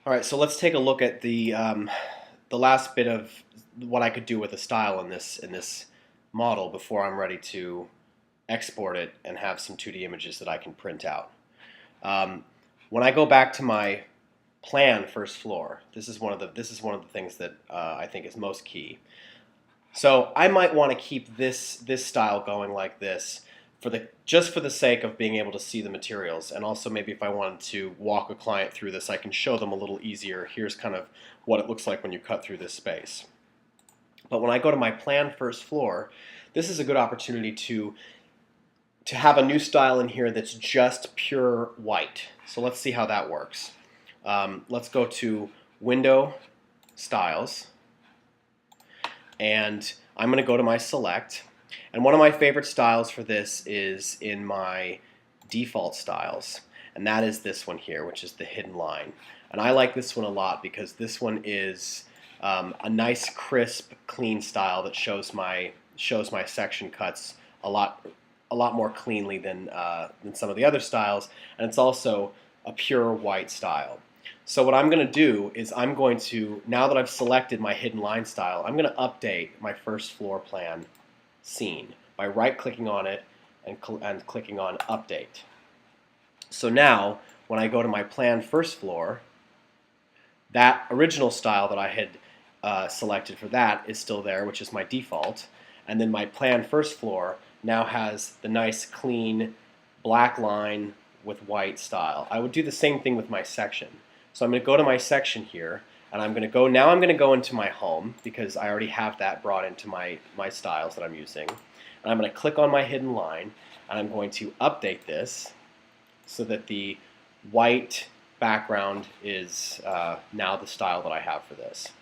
All right, so let's take a look at the last bit of what I could do with a style in this model before I'm ready to export it and have some 2D images that I can print out. Um, when I go back to my plan first floor, this is one of the things that I think is most key. So I might want to keep this style going like this just for the sake of being able to see the materials, and also maybe if I wanted to walk a client through this, I can show them a little easier. Here's kind of what it looks like when you cut through this space. But when I go to my plan first floor, this is a good opportunity to have a new style in here that's just pure white. So let's see how that works. Let's go to Window, Styles, and I'm going to go to my Select. And one of my favorite styles for this is in my default styles, and that is this one here, which is the hidden line. And I like this one a lot because this one is a nice, crisp, clean style that shows my section cuts a lot more cleanly than some of the other styles, and it's also a pure white style. So what I'm going to do is I'm going to, now that I've selected my hidden line style, I'm going to update my first floor plan scene by right-clicking on it and clicking on Update. So now, when I go to my plan first floor, that original style that I had selected for that is still there, which is my default, and then my plan first floor now has the nice clean black line with white style. I would do the same thing with my section. So I'm going to go to my section here, and I'm going to go into my home because I already have that brought into my styles that I'm using. And I'm going to click on my hidden line, and I'm going to update this so that the white background is now the style that I have for this.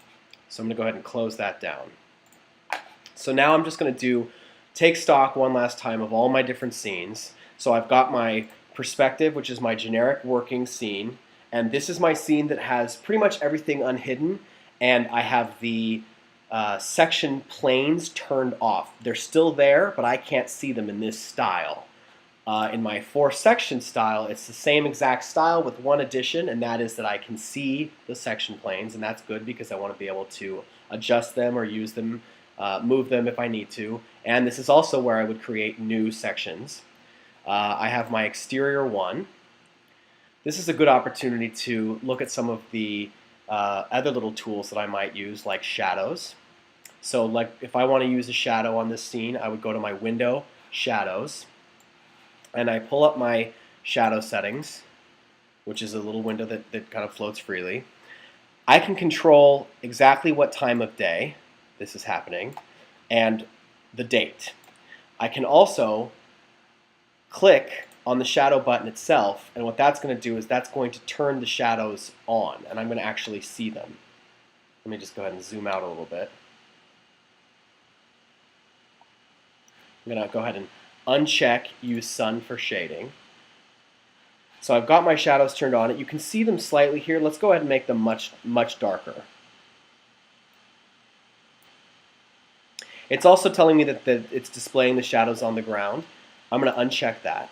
So I'm going to go ahead and close that down. So now I'm just going to take stock one last time of all my different scenes. So I've got my perspective, which is my generic working scene. And this is my scene that has pretty much everything unhidden, and I have the section planes turned off. They're still there, but I can't see them in this style. In my 4-section style, it's the same exact style with one addition, and that is that I can see the section planes, and that's good because I want to be able to adjust them or use them, move them if I need to. And this is also where I would create new sections. I have my exterior one. This is a good opportunity to look at some of the other little tools that I might use, like shadows. So like if I want to use a shadow on this scene, I would go to my Window, Shadows, and I pull up my shadow settings, which is a little window that kind of floats freely. I can control exactly what time of day this is happening and the date. I can also click on the shadow button itself, and what that's going to do is that's going to turn the shadows on, and I'm going to actually see them. Let me just go ahead and zoom out a little bit. I'm going to go ahead and uncheck Use Sun for shading. So I've got my shadows turned on. You can see them slightly here. Let's go ahead and make them much darker. It's also telling me that it's displaying the shadows on the ground. I'm going to uncheck that.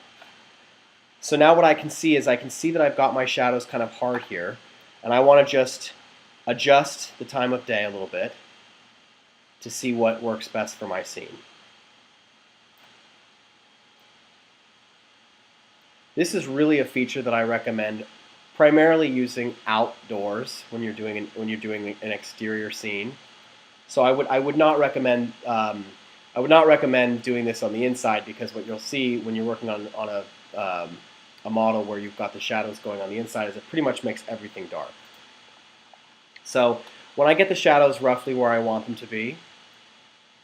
So now what I can see is I can see that I've got my shadows kind of hard here, and I want to just adjust the time of day a little bit to see what works best for my scene. This is really a feature that I recommend primarily using outdoors when you're doing an exterior scene. So I would not recommend doing this on the inside, because what you'll see when you're working on a model where you've got the shadows going on the inside is it pretty much makes everything dark. So when I get the shadows roughly where I want them to be,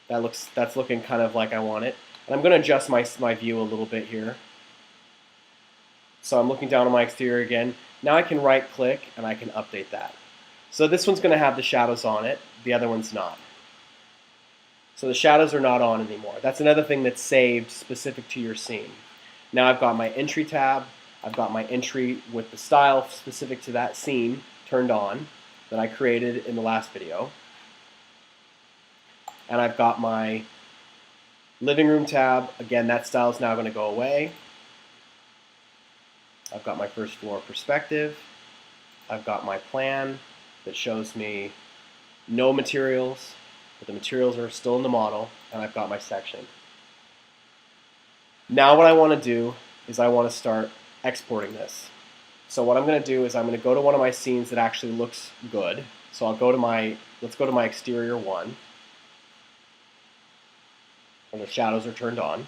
that's looking kind of like I want it. And I'm going to adjust my view a little bit here. So I'm looking down on my exterior again. Now I can right click and I can update that. So this one's going to have the shadows on it, the other one's not. So the shadows are not on anymore. That's another thing that's saved specific to your scene. Now I've got my entry tab, I've got my entry with the style specific to that scene turned on that I created in the last video. And I've got my living room tab. Again, that style is now going to go away. I've got my first floor perspective. I've got my plan that shows me no materials, but the materials are still in the model, and I've got my section. Now what I want to do is I want to start exporting this. So what I'm going to do is I'm going to go to one of my scenes that actually looks good. So I'll go to let's go to my exterior one, and the shadows are turned on.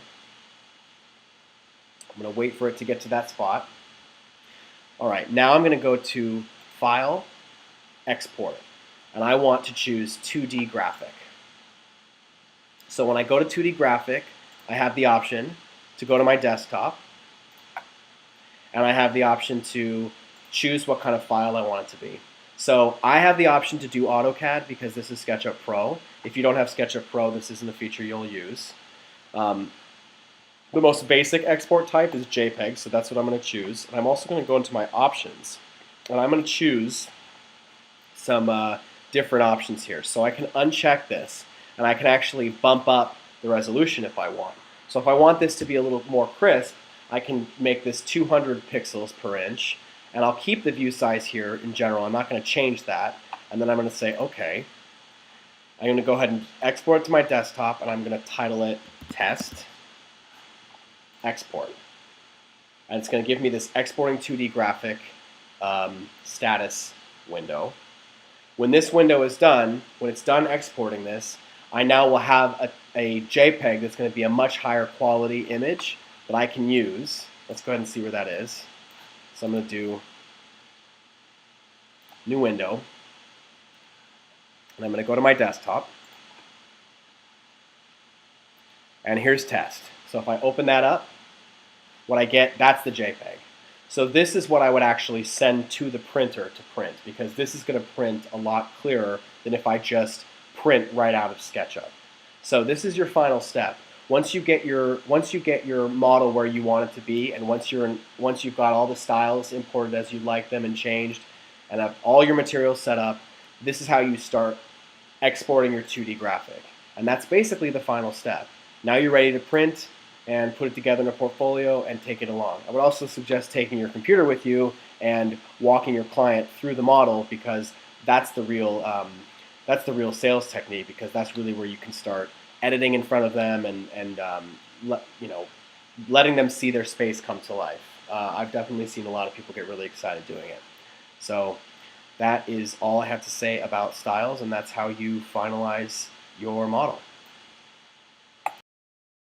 I'm going to wait for it to get to that spot. All right, now I'm going to go to File, Export, and I want to choose 2D Graphic. So when I go to 2D Graphic, I have the option to go to my desktop, and I have the option to choose what kind of file I want it to be. So I have the option to do AutoCAD because this is SketchUp Pro. If you don't have SketchUp Pro, this isn't a feature you'll use. The most basic export type is JPEG, so that's what I'm going to choose. And I'm also going to go into my options, and I'm going to choose some different options here. So I can uncheck this, and I can actually bump up the resolution if I want. So if I want this to be a little more crisp, I can make this 200 pixels per inch, and I'll keep the view size here in general. I'm not going to change that, and then I'm going to say OK. I'm going to go ahead and export it to my desktop, and I'm going to title it Test Export. And it's going to give me this exporting 2D graphic status window. When this window is done, when it's done exporting this, I now will have a JPEG that's going to be a much higher quality image that I can use. Let's go ahead and see where that is. So I'm going to do New Window, and I'm going to go to my desktop, and here's Test. So if I open that up, what I get, that's the JPEG. So this is what I would actually send to the printer to print, because this is going to print a lot clearer than if I just print right out of SketchUp. So this is your final step. Once you get your model where you want it to be, and once you've got all the styles imported as you'd like them and changed, and have all your materials set up, this is how you start exporting your 2D graphic. And that's basically the final step. Now you're ready to print and put it together in a portfolio and take it along. I would also suggest taking your computer with you and walking your client through the model, because that's the real sales technique, because that's really where you can start editing in front of them and letting them see their space come to life. I've definitely seen a lot of people get really excited doing it. So that is all I have to say about styles, and that's how you finalize your model.